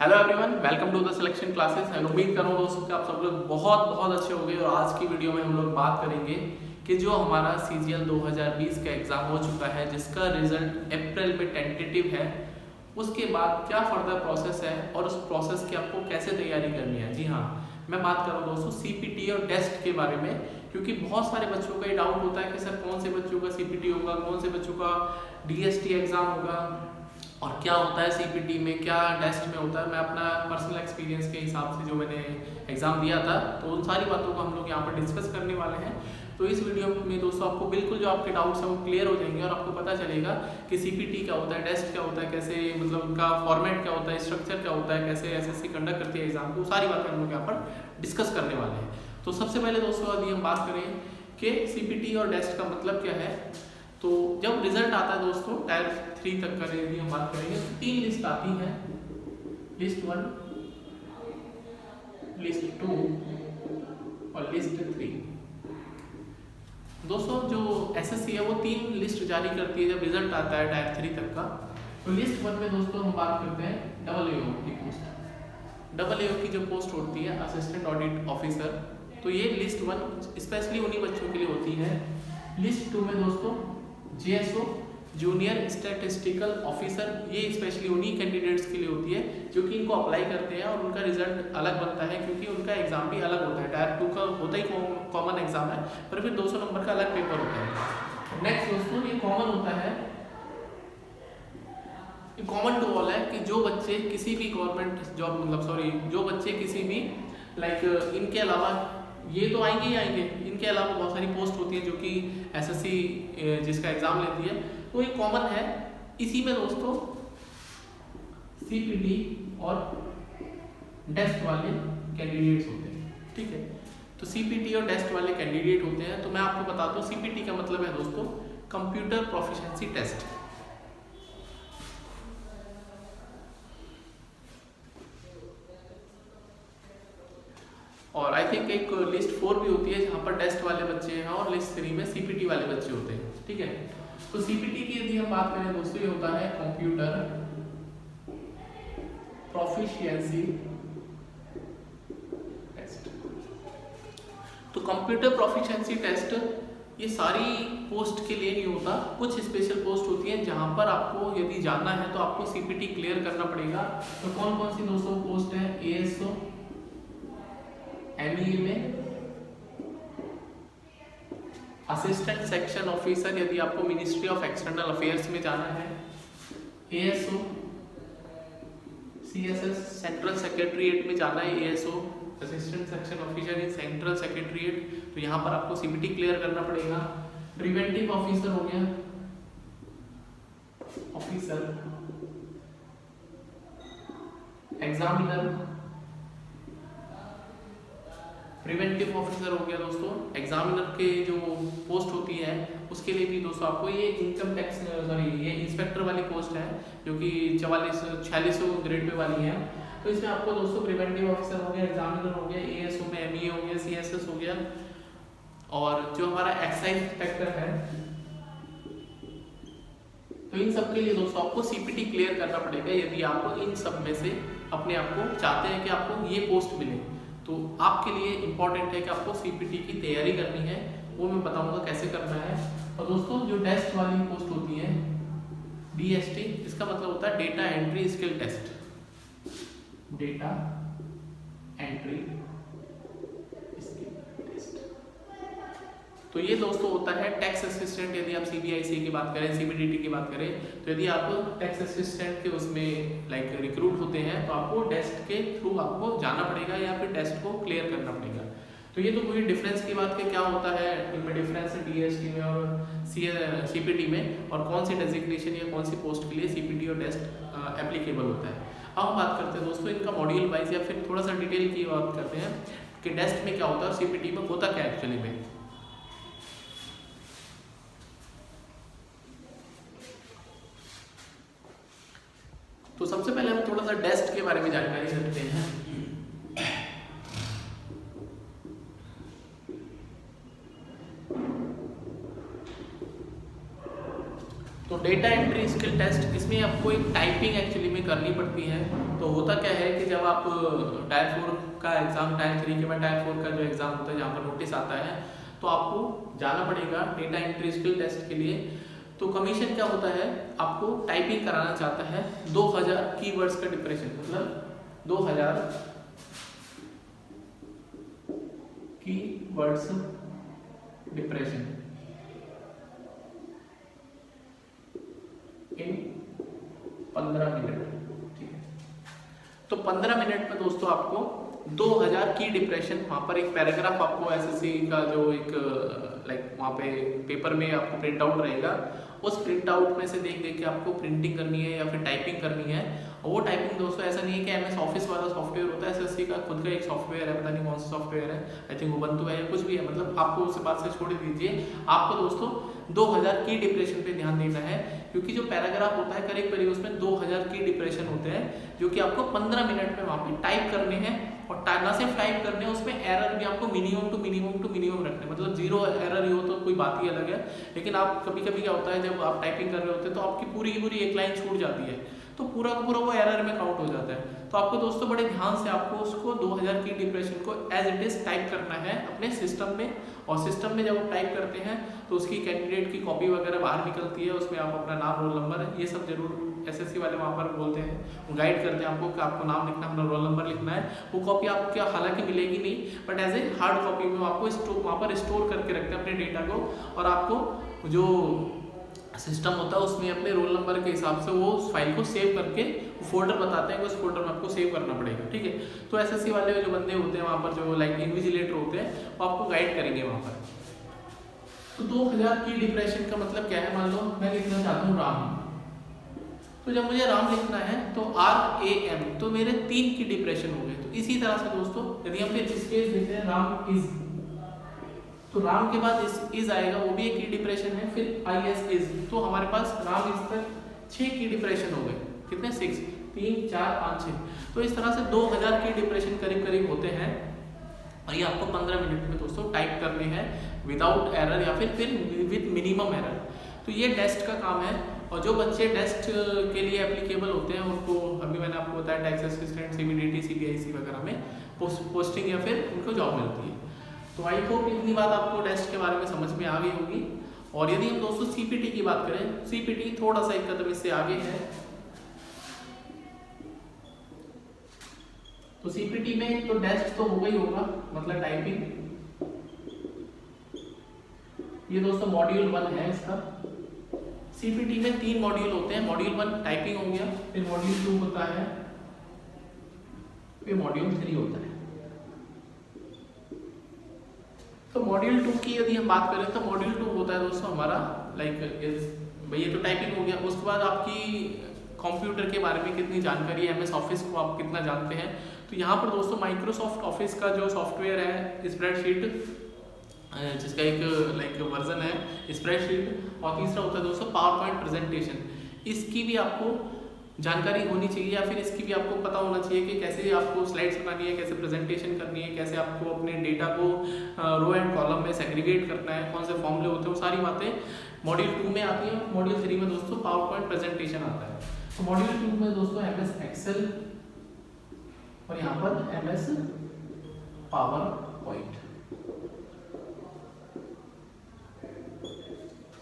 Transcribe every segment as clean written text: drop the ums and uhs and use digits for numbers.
Hello everyone, welcome to the selection classes and उम्मीद करूँ दोस्तों कि आप सब लोग बहुत बहुत अच्छे होंगे। और आज की वीडियो में हम लोग बात करेंगे कि जो हमारा CGL 2020 का एग्ज़ाम हो चुका है, जिसका रिजल्ट अप्रैल में टेंटेटिव है, उसके बाद क्या फर्दर प्रोसेस है और उस प्रोसेस की आपको कैसे तैयारी करनी है। जी हाँ, मैं बात कर रहा हूँ दोस्तों CPT और टेस्ट के बारे में, क्योंकि बहुत सारे बच्चों का ये डाउट होता है कि सर कौन से बच्चों का CPT होगा, कौन से बच्चों का DST एग्ज़ाम होगा और क्या होता है CPT में, क्या टेस्ट में होता है। मैं अपना पर्सनल एक्सपीरियंस के हिसाब से जो मैंने एग्ज़ाम दिया था, तो उन सारी बातों को हम लोग यहाँ पर डिस्कस करने वाले हैं। तो इस वीडियो में दोस्तों आपको बिल्कुल जो आपके डाउट्स हैं वो क्लियर हो जाएंगे और आपको पता चलेगा कि CPT क्या होता है, टेस्ट क्या होता है, कैसे मतलब उनका फॉर्मेट क्या होता है, स्ट्रक्चर क्या होता है, कैसे SSC कंडक्ट करती है एग्जाम को, सारी बातें हम लोग यहाँ पर डिस्कस करने वाले हैं। तो सबसे पहले दोस्तों यदि हम बात करें कि CPT और टेस्ट का मतलब क्या है, तो जब रिजल्ट आता है दोस्तों टायर 3 तक का यदि हम बात करेंगे तो 3 लिस्ट आती है, लिस्ट 1, लिस्ट 2 और लिस्ट 3। दोस्तों जो SSC है वो 3 लिस्ट जारी करती है जब रिजल्ट आता है टायर 3 तक का। तो लिस्ट 1 में दोस्तों हम बात करते हैं AAO की पोस्ट। AAO की जो पोस्ट होती है असिस्टेंट ऑडिट ऑफिसर, तो ये लिस्ट 1 स्पेशली उन्हीं बच्चों के लिए होती है। लिस्ट 2 में दोस्तों JSO जूनियर स्टैटिस्टिकल ऑफिसर, ये स्पेशली उन्हीं कैंडिडेट्स के लिए होती है जो कि इनको अप्लाई करते हैं और उनका रिजल्ट अलग बनता है, क्योंकि उनका एग्जाम भी अलग होता है। टायर 2 का होता ही कॉमन एग्जाम है, पर फिर 200 नंबर का अलग पेपर होता है। नेक्स्ट दोस्तों ये कॉमन होता है, कॉमन टू ऑल है कि जो बच्चे किसी भी गवर्नमेंट जॉब जो बच्चे किसी भी इनके अलावा, ये तो आएंगे ही आएंगे, इनके अलावा बहुत सारी पोस्ट होती है जो कि SSC जिसका एग्जाम लेती है, तो ये कॉमन है। इसी में दोस्तों CPT और टेस्ट वाले कैंडिडेट्स होते हैं, ठीक है। तो CPT और टेस्ट वाले कैंडिडेट होते हैं। तो मैं आपको बताता हूँ CPT का मतलब है दोस्तों कंप्यूटर प्रोफिशिएंसी टेस्ट। और आई थिंक एक लिस्ट 4 भी होती है जहाँ पर टेस्ट वाले बच्चे हैं और लिस्ट 3 में CPT वाले बच्चे होते हैं, ठीक है। तो CPT की यदि हम बात करें दोस्तों, ये होता है कंप्यूटर प्रोफिशिएंसी टेस्ट। तो कंप्यूटर प्रोफिशिएंसी टेस्ट ये सारी पोस्ट के लिए नहीं होता, कुछ स्पेशल पोस्ट होती है जहां पर आपको यदि जानना है तो आपको CPT क्लियर करना पड़ेगा। तो कौन कौन सी दोस्तों पोस्ट है? ASO MEA में असिस्टेंट सेक्शन ऑफिसर, यदि आपको मिनिस्ट्री ऑफ एक्सटर्नल अफेयर्स में जाना है। ASO CSS सेंट्रल सेक्रेटरीट में जाना है। ASO assistant section officer in central secretariat, तो यहाँ पर आपको CPT क्लियर करना पड़ेगा। प्रिवेंटिव ऑफिसर हो गया, ऑफिसर एग्जामिनर, प्रिवेंटिव ऑफिसर हो गया दोस्तों। एग्जामिनर के जो पोस्ट होती है उसके लिए भी दोस्तों आपको ये इनकम टैक्स ये इंस्पेक्टर वाली पोस्ट है जो कि 4600 ग्रेड पे वाली है। तो इसमें आपको दोस्तों प्रिवेंटिव ऑफिसर हो गया, एग्जामिनर हो गया, ASO में MEA हो गया, CSS हो गया, और जो हमारा एक्साइज इंस्पेक्टर है, तो इन सब के लिए दोस्तों आपको CPT क्लियर करना पड़ेगा यदि आप इन सब में से अपने आप को चाहते हैं कि आपको ये पोस्ट मिले। तो आपके लिए इम्पॉर्टेंट है कि आपको CPT की तैयारी करनी है, वो मैं बताऊंगा कैसे करना है। और दोस्तों जो टेस्ट वाली पोस्ट होती है DST, इसका मतलब होता है data entry skill test. Data entry skill test, तो ये दोस्तों होता है टैक्स असिस्टेंट। यदि आप CBIC की बात करें, CBDT की बात करें, तो यदि आप टैक्स असिस्टेंट के उसमें रिक्रूट होते हैं तो आपको टेस्ट के थ्रू आपको जाना पड़ेगा या फिर टेस्ट को क्लियर करना पड़ेगा। तो ये तो पूरी डिफरेंस की बात कि क्या होता है इनमें डिफरेंस DST में और CPT में, और कौन सी डेजिग्नेशन या कौन सी पोस्ट के लिए CPT और टेस्ट एप्लीकेबल होता है। अब हम बात करते हैं दोस्तों इनका मॉड्यूल वाइज या फिर थोड़ा सा डिटेल की बात करते हैं कि टेस्ट में क्या होता है और CPT में होता क्या एक्चुअली में। तो सबसे पहले हम थोड़ा सा टेस्ट के बारे में जानकारी रखते हैं। तो डेटा एंट्री स्किल टेस्ट, इसमें इसमें आपको एक टाइपिंग एक्चुअली में करनी पड़ती है। तो होता क्या है कि जब आप टायर 4 का एग्ज़ाम, टायर 3 के बाद टायर 4 का जो एग्ज़ाम होता है जहाँ पर नोटिस आता है, तो आपको जाना पड़ेगा डेटा एंट्री स्किल टेस्ट के लिए। तो कमीशन क्या होता है, आपको टाइपिंग कराना चाहता है 2000 कीवर्ड्स का डिप्रेशन, मतलब 2000 कीवर्ड्स डिप्रेशन इन 15 मिनट। ठीक है, तो 15 मिनट में दोस्तों आपको 2000 की डिप्रेशन, वहाँ पर एक पैराग्राफ आपको एसएससी का जो एक लाइक वहाँ पे पेपर में आपको प्रिंट आउट रहेगा, उस प्रिंट आउट में से देख देख के आपको प्रिंटिंग करनी है या फिर टाइपिंग करनी है। और वो टाइपिंग दोस्तों ऐसा नहीं है कि एमएस ऑफिस वाला सॉफ्टवेयर होता है, एसएससी का खुद का एक सॉफ्टवेयर है, पता नहीं कौन सा सॉफ्टवेयर है, आई थिंक उबंटू है या कुछ भी है, मतलब आपको उस बात से छोड़ दीजिए। आपको दोस्तों 2000 की डिप्रेशन पे ध्यान देना है, क्योंकि जो पैराग्राफ होता है करीब करीब उसमें 2000 की डिप्रेशन होते हैं, जो कि आपको 15 मिनट में वहाँ पे टाइप करने हैं। और ना सिर्फ टाइप करने हैं, उसमें एरर भी आपको मिनिमम टू मिनिमम रखने हैं, मतलब 0 एरर ही हो तो कोई बात ही अलग है। लेकिन आप कभी कभी क्या होता है, जब आप टाइपिंग कर रहे होते हैं तो आपकी पूरी की पूरी एक लाइन छूट जाती है, तो पूरा का पूरा वो एरर में काउंट हो जाता है। तो आपको दोस्तों बड़े ध्यान से आपको उसको 2000 की डिप्रेशन को एज इट इज टाइप करना है अपने सिस्टम में। और सिस्टम में जब आप टाइप करते हैं तो उसकी कैंडिडेट की कॉपी वगैरह बाहर निकलती है, उसमें आप अपना नाम, रोल नंबर, ये सब जरूर एसएससी वाले वहाँ पर बोलते हैं, गाइड करते हैं आपको कि आपको नाम लिखना, अपना रोल नंबर लिखना है। वो कॉपी आपको क्या हालांकि मिलेगी नहीं, but as a hard copy में आपको वहाँ पर स्टोर करके रखते हैं अपने डेटा को। और आपको जो सिस्टम होता है उसमें अपने रोल नंबर के हिसाब से वो उस फाइल को सेव करके फोल्डर बताते हैं कि उस फोल्डर में आपको सेव करना पड़ेगा। ठीक है, तो एसएससी वाले जो बंदे होते हैं वहाँ पर, जो लाइक इन्विजिलेटर होते हैं, वो आपको गाइड करेंगे वहाँ पर। तो 2000 की डिप्रेशन का मतलब क्या है, मान लो मैं लिखना चाहता हूँ राम, तो जब मुझे राम लिखना है तो RAM, तो मेरे 3 की डिप्रेशन हो गए। तो इसी तरह से दोस्तों यदि हम फिर स्पेस देते हैं राम इज, तो राम के बाद इज आएगा, वो भी एक की डिप्रेशन है, फिर IS इज, तो हमारे पास राम इज तक 6 की डिप्रेशन हो गए। कितने? 6, 3, 4, 5, 6। तो इस तरह से 2000 की डिप्रेशन करीब करीब होते हैं, और ये आपको 15 मिनट में दोस्तों टाइप करने हैं विदाउट एरर या फिर विद मिनिमम एरर। तो ये डेस्ट का काम है। और जो बच्चे डेस्ट के लिए एप्लीकेबल होते हैं उनको, अभी मैंने आपको बताया टैक्स असिस्टेंट, CBDT, CBIC वगैरह में पोस्टिंग या फिर उनको जॉब मिलती है। तो आई होप इतनी बात आपको डेस्ट के बारे में समझ में आ गई होगी। और यदि हम दोस्तों CPT की बात करें, CPT थोड़ा सा एक कदम इससे आगे है। तो CPT में तो डेस्ट तो होगा ही होगा, मतलब टाइपिंग। ये दोस्तों मॉड्यूल 1 है इसका। CPT में 3 मॉड्यूल होते हैं। मॉड्यूल 1 टाइपिंग हो गया, फिर मॉड्यूल 2 होता है, फिर मॉड्यूल 3 होता है। तो मॉड्यूल 2 की यदि हम बात करें तो मॉड्यूल 2 होता है दोस्तों हमारा लाइक ये तो टाइपिंग हो गया। उसके बाद आपकी कंप्यूटर के बारे में कितनी जानकारी है, MS ऑफिस को आप कितना जानते हैं। तो यहाँ पर दोस्तों माइक्रोसॉफ्ट ऑफिस का जो सॉफ्टवेयर है, स्प्रेडशीट जिसका एक लाइक वर्जन है स्प्रेडशीट, और तीसरा होता है दोस्तों पावर पॉइंट प्रेजेंटेशन। इसकी भी आपको जानकारी होनी चाहिए, या फिर इसकी भी आपको पता होना चाहिए कि कैसे आपको स्लाइड्स बनानी है, कैसे प्रेजेंटेशन करनी है, कैसे आपको अपने डेटा को रो एंड कॉलम में सेग्रीगेट करना है, कौन से फॉर्मूले होते हैं, वो सारी बातें मॉड्यूल 2 में आती है। मॉड्यूल 3 में दोस्तों पावर पॉइंट प्रेजेंटेशन आता है। तो मॉड्यूल 2 में दोस्तों MS एक्सेल और यहाँ पर MS पावर पॉइंट,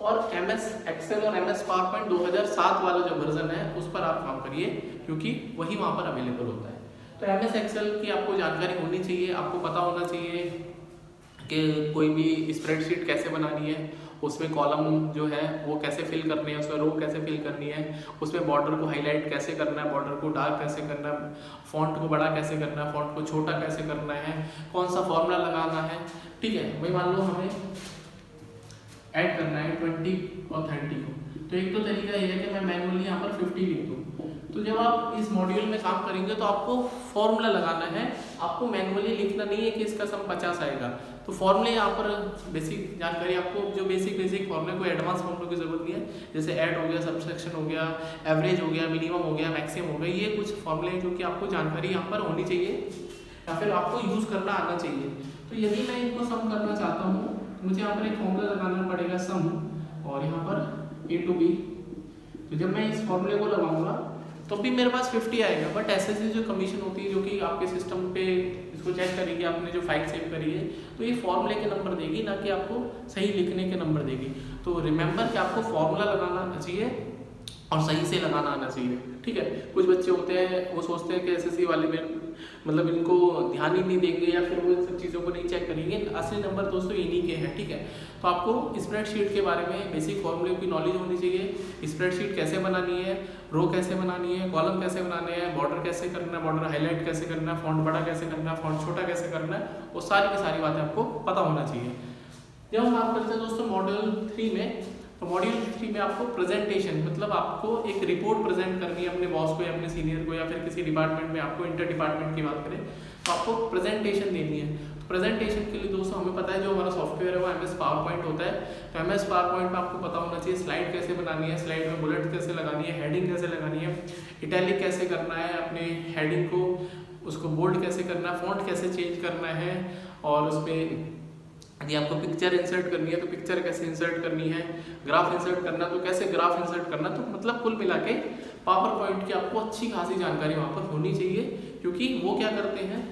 और MS एक्सेल और MS पावर पॉइंट 2007 वाला जो वर्जन है उस पर आप काम करिए, क्योंकि वही वहाँ पर अवेलेबल होता है। तो MS एक्सेल की आपको जानकारी होनी चाहिए, आपको पता होना चाहिए कि कोई भी स्प्रेडशीट कैसे बनानी है, उसमें कॉलम जो है वो कैसे फिल करनी है, उसमें रो कैसे फिल करनी है, उसमें बॉर्डर को हाईलाइट कैसे करना है, बॉर्डर को डार्क कैसे करना है, फॉन्ट को बड़ा कैसे करना है, फॉन्ट को छोटा कैसे करना है, कौन सा फॉर्मूला लगाना है। ठीक है, वही मान लो हमें ऐड करना है 20 और 30 को, तो एक तो तरीका ये है कि मैं मैनुअली यहाँ पर 50 लिख दूँ। तो जब आप इस मॉड्यूल में काम करेंगे तो आपको फॉर्मूला लगाना है, आपको मैनुअली लिखना नहीं है कि इसका सम 50 आएगा। तो फॉर्मूले यहाँ पर बेसिक जानकारी, आपको जो बेसिक फॉर्मूले, कोई एडवांस फॉर्मूले की जरूरत नहीं है। जैसे ऐड हो गया, सबसेक्शन हो गया, एवरेज हो गया, मिनिमम हो गया, मैक्सिमम हो गया, ये कुछ फॉर्मूले हैं जो कि आपको जानकारी यहाँ पर होनी चाहिए या फिर आपको यूज़ करना आना चाहिए। तो यदि मैं इनको सम करना चाहता हूँ, मुझे यहाँ पर एक फॉर्मूला लगाना पड़ेगा सम, और यहाँ पर A to B। तो जब मैं इस फॉर्मूले को लगाऊंगा तो भी मेरे पास 50 आएगा। बट एसएससी जो कमीशन होती है जो कि आपके सिस्टम पे इसको चेक करेगी, आपने जो फाइल सेव करी है, तो ये फॉर्मूले के नंबर देगी, ना कि आपको सही लिखने के नंबर देगी। तो रिमेंबर कि आपको फॉर्मूला लगाना चाहिए और सही से लगाना आना चाहिए, ठीक है। कुछ बच्चे होते हैं वो सोचते हैं कि एसएससी वाले में मतलब इनको ध्यान ही नहीं देंगे या फिर वो इन सब चीज़ों को नहीं चेक करेंगे। असली नंबर दोस्तों इन्हीं के हैं, ठीक है। तो आपको स्प्रेडशीट के बारे में बेसिक फॉर्मूले की नॉलेज होनी चाहिए। स्प्रेडशीट कैसे बनानी है, रो कैसे बनानी है, कॉलम कैसे बनाने हैं, बॉर्डर कैसे करना है, बॉर्डर हाईलाइट कैसे करना है, फॉन्ट बड़ा कैसे करना है, फॉन्ट छोटा कैसे करना है, वो सारी की सारी बातें आपको पता होना चाहिए। जब हम बात करते हैं दोस्तों मॉड्यूल 3 में, तो मॉड्यूल 3 में आपको प्रेजेंटेशन मतलब आपको एक रिपोर्ट प्रेजेंट करनी है अपने बॉस को या अपने सीनियर को या फिर किसी डिपार्टमेंट में, आपको इंटर डिपार्टमेंट की बात करें तो आपको प्रेजेंटेशन देनी है। तो प्रेजेंटेशन के लिए दोस्तों हमें पता है जो हमारा सॉफ्टवेयर है वो MS पावर पॉइंट होता है। तो MS पावर पॉइंट में आपको पता होना चाहिए स्लाइड कैसे बनानी है, स्लाइड में बुलेट कैसे लगानी है, हेडिंग कैसे लगानी है, इटैलिक कैसे करना है, अपने हेडिंग को उसको बोल्ड कैसे करना है, फॉन्ट कैसे चेंज करना है, और उस पर यदि आपको पिक्चर इंसर्ट करनी है तो पिक्चर कैसे इंसर्ट करनी है, ग्राफ इंसर्ट करना तो कैसे ग्राफ इंसर्ट करना। तो मतलब कुल मिला के पावर पॉइंट की आपको अच्छी खासी जानकारी वहाँ पर होनी चाहिए, क्योंकि वो क्या करते हैं,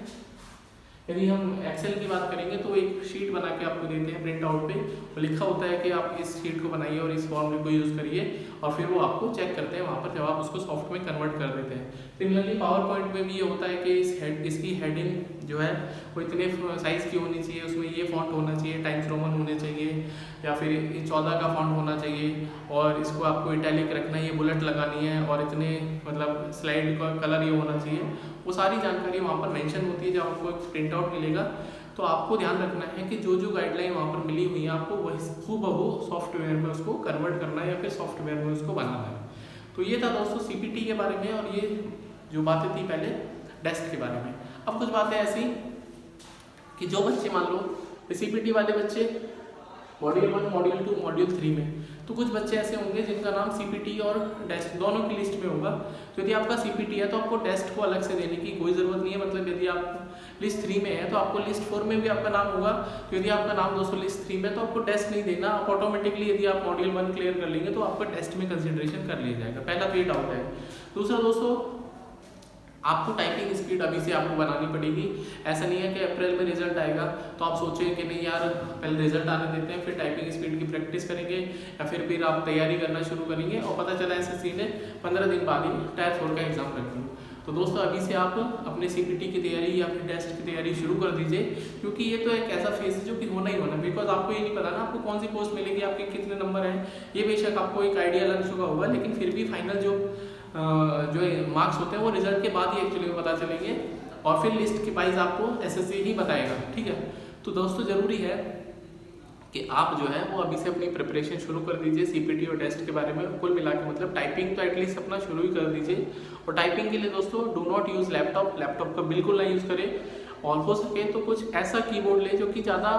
यदि हम एक्सेल की बात करेंगे तो एक शीट बना के आपको देते हैं प्रिंट आउट पे, तो लिखा होता है कि आप इस शीट को बनाइए और इस फॉर्मूले को यूज़ करिए, और फिर वो आपको चेक करते हैं वहाँ पर जब आप उसको सॉफ्ट में कन्वर्ट कर देते हैं। सिमिलरली पावर पॉइंट में भी ये होता है कि इसकी हेडिंग जो है वो इतने साइज़ की होनी चाहिए, उसमें ये फॉन्ट होना चाहिए, टाइम्स रोमन होने चाहिए या फिर 14 का फॉन्ट होना चाहिए, और इसको आपको इटैलिक रखना है, ये बुलेट लगानी है, और इतने मतलब स्लाइड का कलर ये होना चाहिए। वो सारी जानकारी वहाँ पर मेंशन होती है। जब आपको एक प्रिंट आउट मिलेगा तो आपको ध्यान रखना है कि जो जो गाइडलाइन वहाँ पर मिली हुई है आपको वही हूबहू सॉफ्टवेयर में उसको कन्वर्ट करना है या फिर सॉफ्टवेयर में उसको बनाना है। तो ये था दोस्तों CPT के बारे में, और ये जो बातें थी पहले डेस्क के बारे में। अब कुछ बातें ऐसी कि जो बच्चे मान लो CPT वाले बच्चे मॉड्यूल 1, मॉड्यूल 2, मॉड्यूल 3 में, तो कुछ बच्चे ऐसे होंगे जिनका नाम CPT और डेस्क दोनों की लिस्ट में होगा। तो यदि आपका CPT है तो आपको डेस्क को अलग से देने की कोई ज़रूरत नहीं है। मतलब यदि आप लिस्ट 3 में है तो आपको लिस्ट 4 में भी आपका नाम होगा। तो यदि आपका नाम दोस्तों लिस्ट 3 में तो आपको डेस्क नहीं देना, आप ऑटोमेटिकली यदि आप मॉड्यूल 1 क्लियर कर लेंगे तो आपका टेस्ट में कंसिडरेशन कर लिया जाएगा। पहला तो ये डाउट है। दूसरा दोस्तों आपको टाइपिंग स्पीड अभी से आपको बनानी पड़ेगी। ऐसा नहीं है कि अप्रैल में रिजल्ट आएगा तो आप सोचें कि नहीं यार पहले रिजल्ट आने देते हैं फिर टाइपिंग स्पीड की प्रैक्टिस करेंगे, या फिर आप तैयारी करना शुरू करेंगे और पता चला SSC ने 15 दिन बाद ही टायर 4 का एग्जाम रख दिया। तो दोस्तों अभी से आप अपने CPT की तैयारी या फिर टेस्ट की तैयारी शुरू कर दीजिए, क्योंकि ये तो एक ऐसा फेज है जो कि होना ही होना। बिकॉज आपको ये नहीं पता ना आपको कौन सी पोस्ट मिलेगी, आपके कितने नंबर हैं, ये बेशक आपको एक आइडिया लग चुका होगा, लेकिन फिर भी फाइनल जो मार्क्स होते हैं वो रिजल्ट के बाद ही एक्चुअली पता चलेंगे, और फिर लिस्ट के वाइज आपको SSC ही बताएगा, ठीक है। तो दोस्तों ज़रूरी है कि आप जो है वो अभी से अपनी प्रिपरेशन शुरू कर दीजिए CPT और टेस्ट के बारे में। कुल मिला के मतलब टाइपिंग तो एटलीस्ट अपना शुरू ही कर दीजिए। और टाइपिंग के लिए दोस्तों डू नॉट यूज़ लैपटॉप का बिल्कुल ना यूज़ करें, और हो सके तो कुछ ऐसा कीबोर्ड ले जो कि ज़्यादा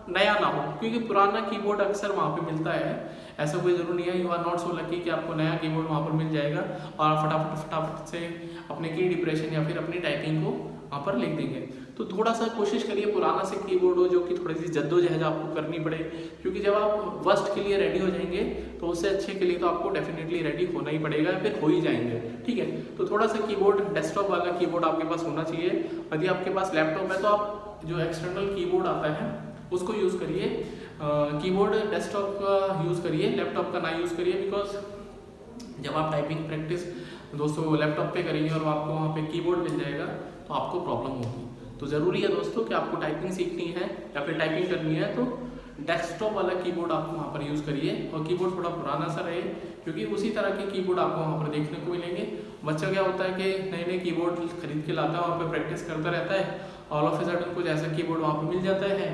नया ना हो, क्योंकि पुराना कीबोर्ड अक्सर वहाँ पे मिलता है। ऐसा कोई ज़रूरी नहीं है, you are not so lucky कि आपको नया कीबोर्ड वहाँ पर मिल जाएगा और फटाफट से अपने की डिप्रेशन या फिर अपनी टाइपिंग को वहाँ पर लिख देंगे। तो थोड़ा सा कोशिश करिए पुराना से कीबोर्ड हो जो कि थोड़ी सी जद्दोजहद आपको करनी पड़े, क्योंकि जब आप वर्स्ट के लिए रेडी हो जाएंगे तो उससे अच्छे के लिए तो आपको डेफिनेटली रेडी होना ही पड़ेगा, फिर हो ही जाएंगे, ठीक है। तो थोड़ा सा कीबोर्ड डेस्कटॉप वाला कीबोर्ड आपके पास होना चाहिए। यदि आपके पास लैपटॉप है तो आप जो एक्सटर्नल कीबोर्ड आता है उसको यूज़ करिए, कीबोर्ड डेस्कटॉप का यूज़ करिए, लैपटॉप का ना यूज़ करिए। बिकॉज जब आप टाइपिंग प्रैक्टिस दोस्तों लैपटॉप पे करेंगे और आपको वहाँ पे कीबोर्ड मिल जाएगा तो आपको प्रॉब्लम होगी। तो ज़रूरी है दोस्तों कि आपको टाइपिंग सीखनी है या फिर टाइपिंग करनी है तो डेस्कटॉप वाला कीबोर्ड आप वहाँ पर यूज़ करिए, और कीबोर्ड थोड़ा पुराना सा रहे, क्योंकि उसी तरह के कीबोर्ड आपको वहाँ पर देखने को मिलेंगे। बच्चा क्या होता है कि नए नए कीबोर्ड खरीद के लाता है, वहाँ पर प्रैक्टिस करता रहता है, ऑल ऑफ ए सडन कुछ ऐसा कीबोर्ड वहाँ पर मिल जाता है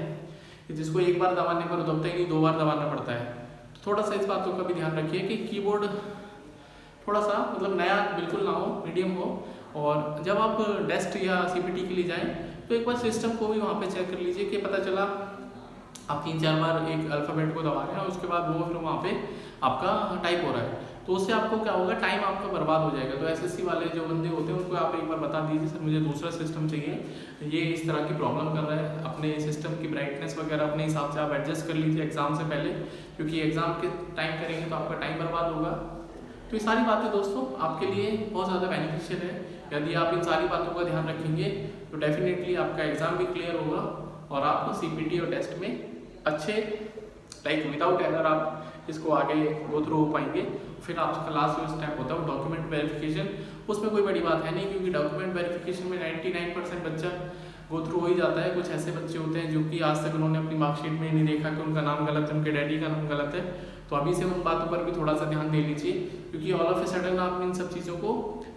कि जिसको एक बार दबाने पर दबता ही नहीं, 2 बार दबाना पड़ता है। तो थोड़ा सा इस बातों का भी ध्यान रखिए कि कीबोर्ड थोड़ा सा मतलब नया बिल्कुल ना हो, मीडियम हो। और जब आप डेस्क या CPT के लिए जाएं तो एक बार सिस्टम को भी वहाँ पे चेक कर लीजिए कि पता चला आप 3-4 बार एक अल्फ़ाबेट को दबा रहे हैं और उसके बाद वो फिर वहाँ पे आपका टाइप हो रहा है, तो उससे आपको क्या होगा, टाइम आपका बर्बाद हो जाएगा। तो SSC वाले जो बंदे होते हैं उनको आप एक बार बता दीजिए सर मुझे दूसरा सिस्टम चाहिए, ये इस तरह की प्रॉब्लम कर रहा है। अपने सिस्टम की ब्राइटनेस वगैरह अपने हिसाब से आप एडजस्ट कर लीजिए एग्ज़ाम से पहले, क्योंकि एग्ज़ाम के टाइम करेंगे तो आपका टाइम बर्बाद होगा। तो ये सारी बातें दोस्तों आपके लिए बहुत ज़्यादा बेनिफिशियल है। यदि आप इन सारी बातों का ध्यान रखेंगे तो डेफिनेटली आपका एग्ज़ाम भी क्लियर होगा और आप CPT और टेस्ट में अच्छे विदाउट एरर आप इसको आगे गो थ्रू हो पाएंगे। फिर आपका लास्ट जो स्टेप होता है वो डॉक्यूमेंट वेरिफिकेशन। उसमें कोई बड़ी बात है नहीं, क्योंकि डॉक्यूमेंट वेरिफिकेशन में 99% बच्चा गो थ्रू हो ही जाता है। कुछ ऐसे बच्चे होते हैं जो कि आज तक उन्होंने अपनी मार्कशीट में नहीं देखा कि उनका नाम गलत है, उनके डैडी का नाम गलत है। तो अभी से उन बातों पर भी थोड़ा सा ध्यान दे लीजिए, क्योंकि ऑल ऑफ ए सडन आप इन सब चीज़ों को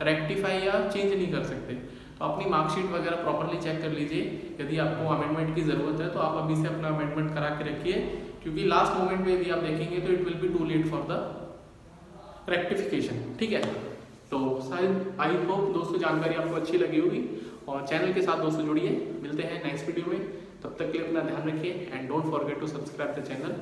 रेक्टिफाई या चेंज नहीं कर सकते। तो अपनी मार्कशीट वगैरह प्रॉपरली चेक कर लीजिए। यदि आपको अमेंडमेंट की ज़रूरत है तो आप अभी से अपना अमेंडमेंट करा के रखिए, क्योंकि लास्ट मोमेंट में यदि आप देखेंगे तो it will be too late for the rectification. ठीक है, तो शायद आई होप दोस्तों जानकारी आपको अच्छी लगी होगी, और चैनल के साथ दोस्तों जुड़िए। मिलते हैं नेक्स्ट वीडियो में, तब तक के लिए अपना ध्यान रखिए and don't forget to subscribe the channel.